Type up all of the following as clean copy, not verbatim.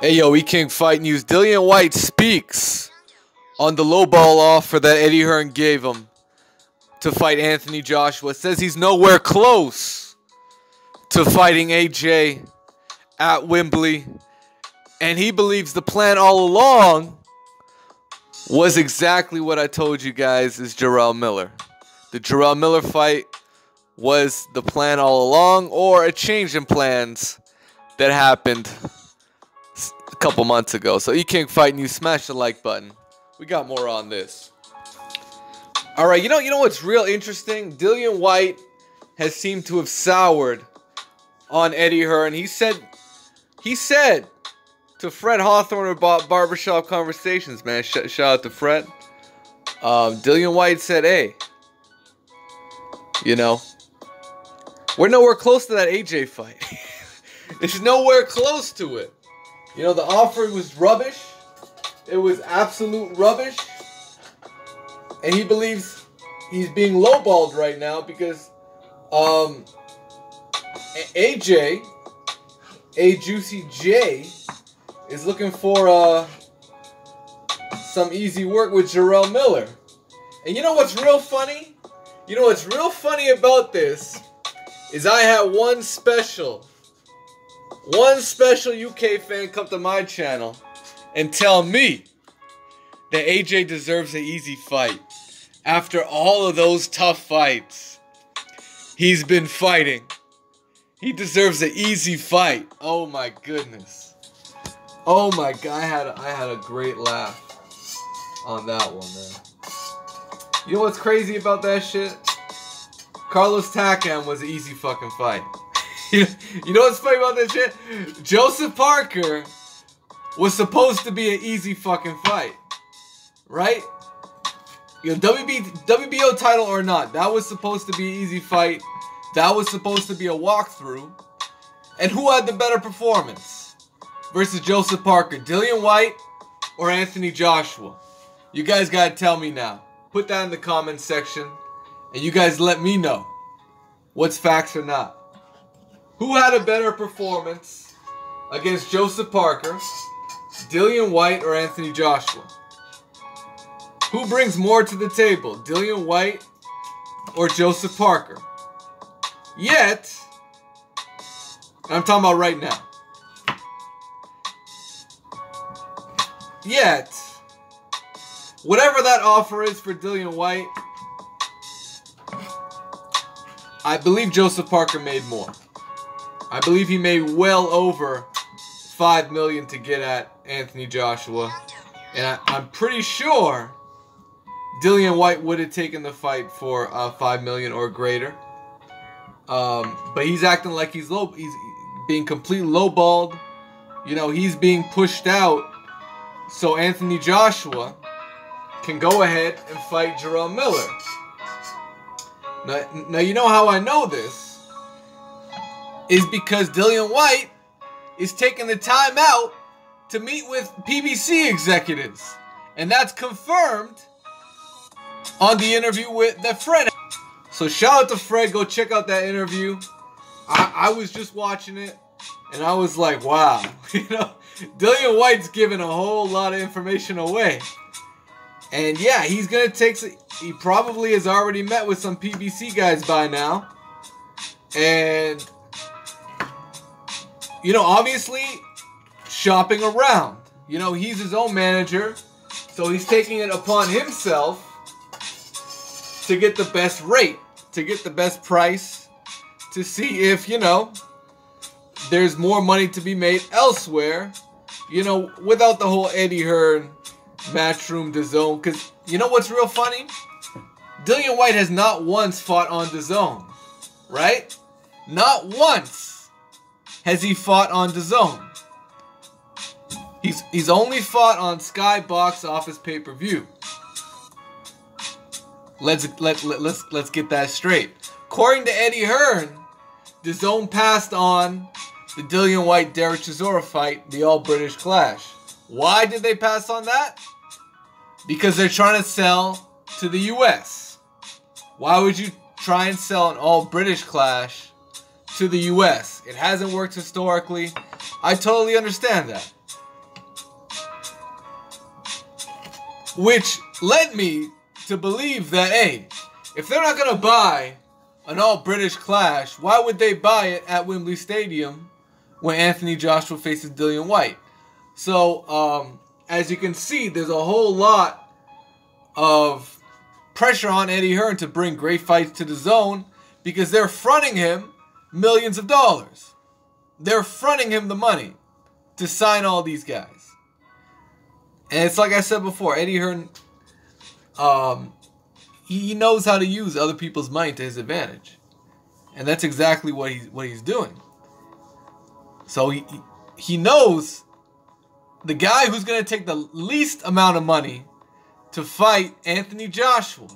Hey yo, E-King Fight News. Dillion White speaks on the low ball offer that Eddie Hearn gave him to fight Anthony Joshua. Says he's nowhere close to fighting AJ at Wembley. And he believes the plan all along was exactly what I told you guys is Jerome Miller. The Jerome Miller fight was the plan all along, or a change in plans that happened a couple months ago. So E-King Fight News, smash the like button. We got more on this. All right, you know what's real interesting? Dillion White has seemed to have soured on Eddie Hearn. He said to Fred Hawthorne about Barbershop Conversations, man. Shout out to Fred. Dillion White said, hey, we're nowhere close to that AJ fight. It's nowhere close to it. The offer was rubbish. It was absolute rubbish. And he believes he's being lowballed right now because AJ, A Juicy J, is looking for some easy work with Jerome Miller. And you know what's real funny? You know what's real funny about this is I had one special UK fan come to my channel and tell me that AJ deserves an easy fight. After all of those tough fights he's been fighting, he deserves an easy fight. Oh my goodness. Oh my god, I had a great laugh on that one, man. You know what's crazy about that shit? Carlos Takam was an easy fucking fight. You know what's funny about that shit? Joseph Parker was supposed to be an easy fucking fight. Right? WBO title or not, that was supposed to be an easy fight. That was supposed to be a walkthrough. And who had the better performance versus Joseph Parker? Dillion White or Anthony Joshua? You guys gotta tell me now. Put that in the comments section. And you guys let me know what's facts or not. Who had a better performance against Joseph Parker, Dillion White, or Anthony Joshua? Who brings more to the table, Dillion White or Joseph Parker? Yet, I'm talking about right now. Yet, whatever that offer is for Dillion White, I believe Joseph Parker made more. I believe he made well over $5 million to get at Anthony Joshua. And I'm pretty sure Dillion White would have taken the fight for $5 million or greater. But he's acting like he's being completely lowballed. He's being pushed out so Anthony Joshua can go ahead and fight Jerome Miller. Now you know how I know this is because Dillion White is taking the time out to meet with PBC executives. And that's confirmed on the interview with Fred. So shout out to Fred. Go check out that interview. I was just watching it and I was like, wow. Dillion White's giving a whole lot of information away. And yeah, he's going to take... He probably has already met with some PBC guys by now. And, obviously, shopping around. He's his own manager. So he's taking it upon himself to get the best rate. To get the best price. To see if, there's more money to be made elsewhere. Without the whole Eddie Hearn Matchroom DAZN. Because, you know what's real funny? Dillion White has not once fought on DAZN. Right? Not once has he fought on DAZN. He's only fought on Sky Box Office pay-per-view. Let's get that straight. According to Eddie Hearn, DAZN passed on the Dillion White Dereck Chisora fight, the All-British Clash. Why did they pass on that? Because they're trying to sell to the US. Why would you try and sell an All-British Clash to the US? It hasn't worked historically. I totally understand that. Which led me to believe that, hey, if they're not going to buy an all-British clash, why would they buy it at Wembley Stadium when Anthony Joshua faces Dillion White? So, as you can see, there's a whole lot of pressure on Eddie Hearn to bring great fights to the zone because they're fronting him millions of dollars. They're fronting him the money to sign all these guys. And it's like I said before, Eddie Hearn, he knows how to use other people's money to his advantage. And that's exactly what he's doing. So he knows the guy who's going to take the least amount of money to fight Anthony Joshua.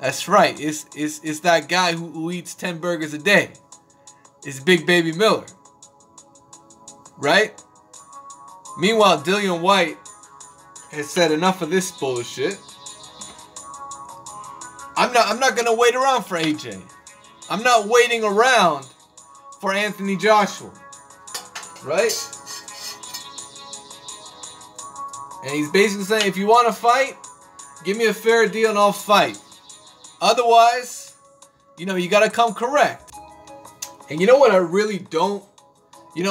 That's right. It's that guy who eats 10 burgers a day. It's Big Baby Miller. Right? Meanwhile, Dillion White has said enough of this bullshit. I'm not gonna wait around for AJ. I'm not waiting around for Anthony Joshua. Right? And he's basically saying, if you want to fight, give me a fair deal and I'll fight. Otherwise, you gotta come correct. And you know what I really don't?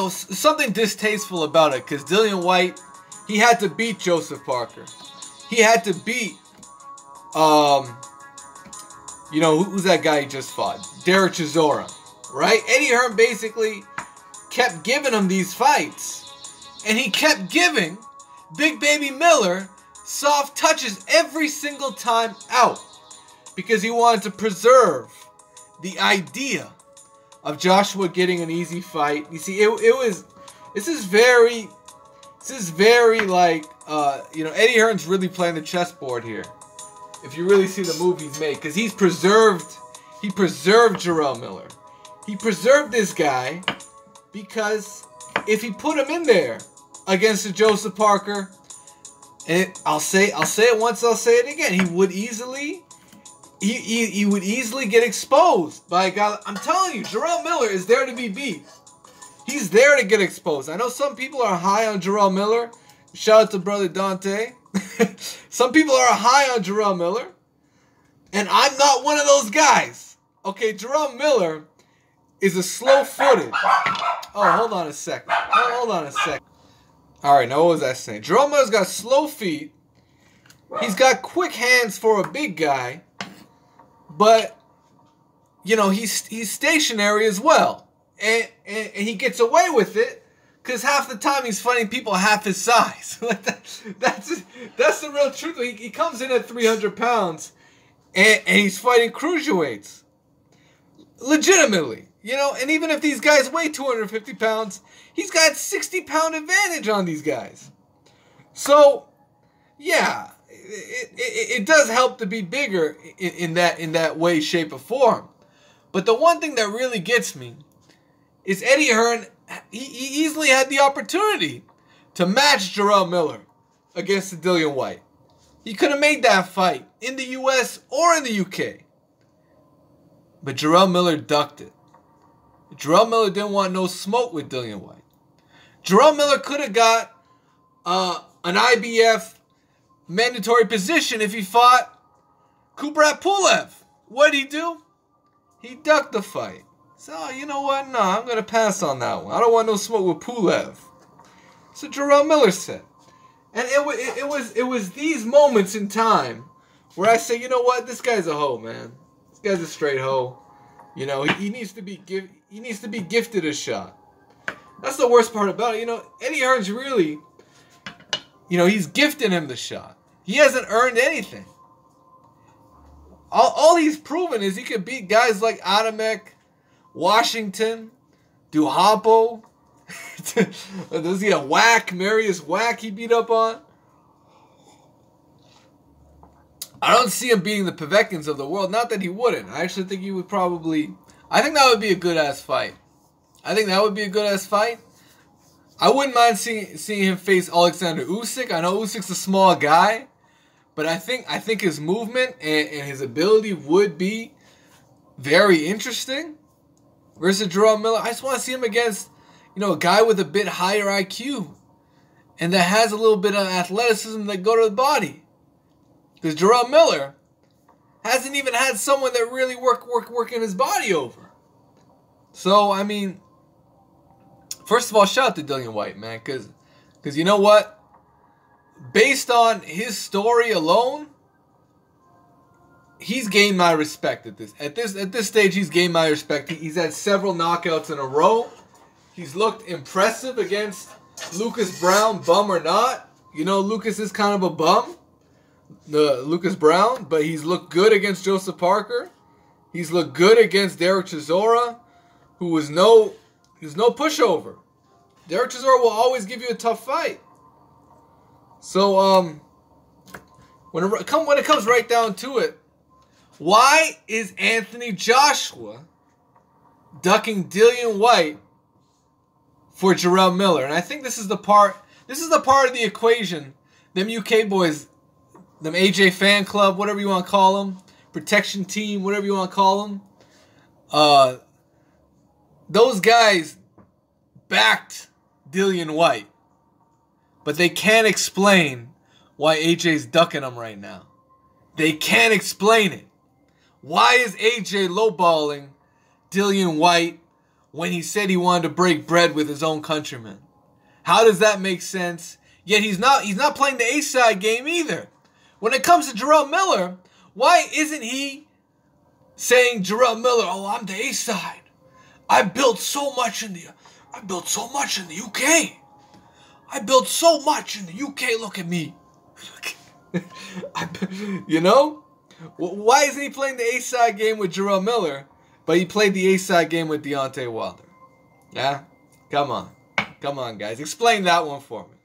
Something distasteful about it, because Dillion White, he had to beat Joseph Parker. He had to beat, who's that guy he just fought? Dereck Chisora, right? Eddie Hearn basically kept giving him these fights. And he kept giving Big Baby Miller soft touches every single time out. Because he wanted to preserve the idea of Joshua getting an easy fight. You see, this is very like, Eddie Hearn's really playing the chessboard here. If you really see the move he's made. Because he preserved Jerome Miller. He preserved this guy because if he put him in there against the Joseph Parker, and I'll say it once, I'll say it again, he would easily get exposed by a guy. I'm telling you, Jerome Miller is there to be beat. He's there to get exposed. I know some people are high on Jerome Miller. Shout out to brother Dante. Some people are high on Jerome Miller. And I'm not one of those guys. Okay, Jerome Miller is a slow-footed. Oh, hold on a second. Hold on a second. All right, now what was I saying? Jerome Miller's got slow feet. He's got quick hands for a big guy. But, he's stationary as well. And he gets away with it because half the time he's fighting people half his size. That's the real truth. He comes in at 300 pounds and he's fighting cruiserweights. Legitimately. And even if these guys weigh 250 pounds, he's got 60-pound advantage on these guys. So, yeah. It does help to be bigger in that way, shape, or form. But the one thing that really gets me is Eddie Hearn, he easily had the opportunity to match Jerome Miller against the Dillion White. He could have made that fight in the US or in the UK. But Jerome Miller ducked it. Jerome Miller didn't want no smoke with Dillion White. Jerome Miller could have got an IBF mandatory position if he fought Kubrat Pulev. What did he do? He ducked the fight. So, you know what? No, I'm going to pass on that one. I don't want no smoke with Pulev. So Jerome Miller said. And it was these moments in time where I say, you know what? This guy's a hoe, man. This guy's a straight hoe. He needs to be gifted a shot. That's the worst part about it. Eddie Hearn's really, he's gifting him the shot. He hasn't earned anything. All he's proven is he could beat guys like Adamek, Washington, Duhampo. Does he a Whack, Marius Whack he beat up on? I don't see him beating the Povetkins of the world. Not that he wouldn't. I actually think he would probably... I think that would be a good-ass fight. I wouldn't mind seeing him face Alexander Usyk. I know Usyk's a small guy, but I think his movement and his ability would be very interesting versus Jerome Miller. I just want to see him against, a guy with a bit higher IQ and that has a little bit of athleticism that go to the body. Because Jerome Miller hasn't even had someone that really working his body over. So, I mean, first of all, shout out to Dillion White, man. Because you know what? Based on his story alone, he's gained my respect at this stage. He's gained my respect. He's had several knockouts in a row. He's looked impressive against Lucas Brown, bum or not. You know, Lucas is kind of a bum, Lucas Brown, but he's looked good against Joseph Parker. He's looked good against Dereck Chisora, who was no pushover. Dereck Chisora will always give you a tough fight. So, when it comes right down to it, why is Anthony Joshua ducking Dillion White for Jerome Miller? And I think this is the part of the equation. Them UK boys, them AJ fan club, whatever you want to call them, protection team, whatever you want to call them. Those guys backed Dillion White, but they can't explain why AJ's ducking them right now. They can't explain it. Why is AJ lowballing Dillion White when he said he wanted to break bread with his own countrymen? How does that make sense? Yet he's not playing the A-side game either. When it comes to Jerome Miller, why isn't he saying Jerome Miller, oh, I'm the A-side. I built so much in the UK. I built so much in the UK. Look at me. You know? Why isn't he playing the A-side game with Jerome Miller, but he played the A-side game with Deontay Wilder? Yeah? Come on. Come on, guys. Explain that one for me.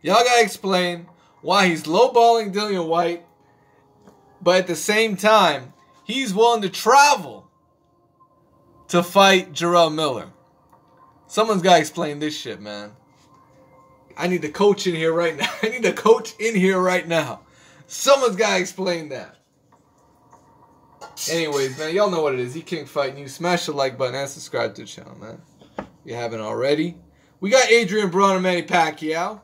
Y'all gotta explain why he's lowballing Dillion White, but at the same time, he's willing to travel to fight Jerome Miller. Someone's gotta explain this shit, man. I need a coach in here right now. Someone's gotta explain that. Anyways, man, y'all know what it is. King Fight News. Smash the like button and subscribe to the channel, man. If you haven't already. We got Adrian Broner and Manny Pacquiao.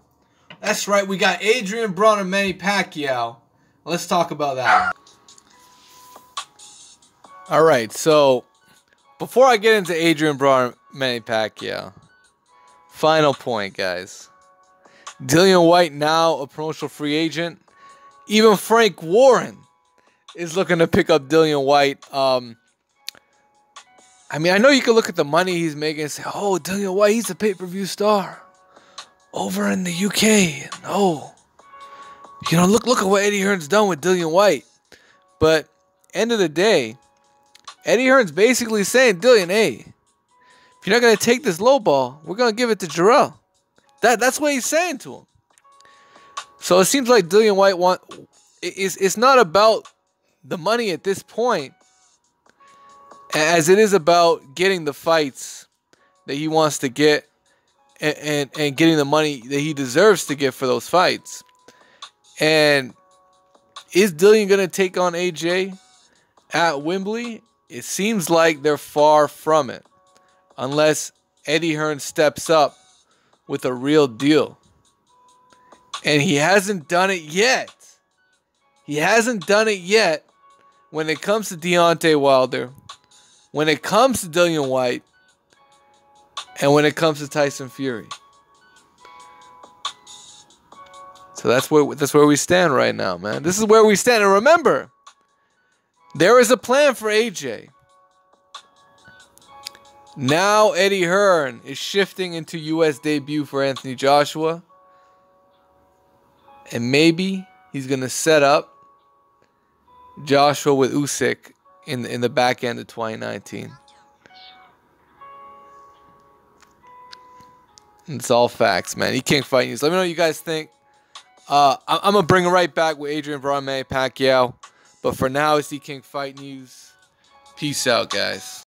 That's right, we got Adrian Broner and Manny Pacquiao. Let's talk about that. Alright, so before I get into Adrian Broner and Manny Pacquiao, final point, guys. Dillion White now a promotional free agent. Even Frank Warren is looking to pick up Dillion White. I mean, I know you can look at the money he's making and say, oh, Dillion White, he's a pay-per-view star over in the UK. Oh, you know, look at what Eddie Hearn's done with Dillion White. But end of the day, Eddie Hearn's basically saying, Dillion, hey, if you're not going to take this low ball, we're going to give it to Jerome. That's what he's saying to him. So it seems like Dillion White it's not about the money at this point, as it is about getting the fights that he wants to get and getting the money that he deserves to get for those fights. And is Dillion going to take on AJ at Wembley? It seems like they're far from it, unless Eddie Hearn steps up with a real deal. And he hasn't done it yet. He hasn't done it yet when it comes to Deontay Wilder, when it comes to Dillion White, and when it comes to Tyson Fury. So that's where we stand right now, man. This is where we stand. And remember, there is a plan for AJ. Now Eddie Hearn is shifting into U.S. debut for Anthony Joshua. And maybe he's going to set up Joshua with Usyk in the back end of 2019. It's all facts, man. King Fight News. Let me know what you guys think. I'm going to bring it right back with Adrian Broner, Manny Pacquiao. But for now, it's King Fight News. Peace out, guys.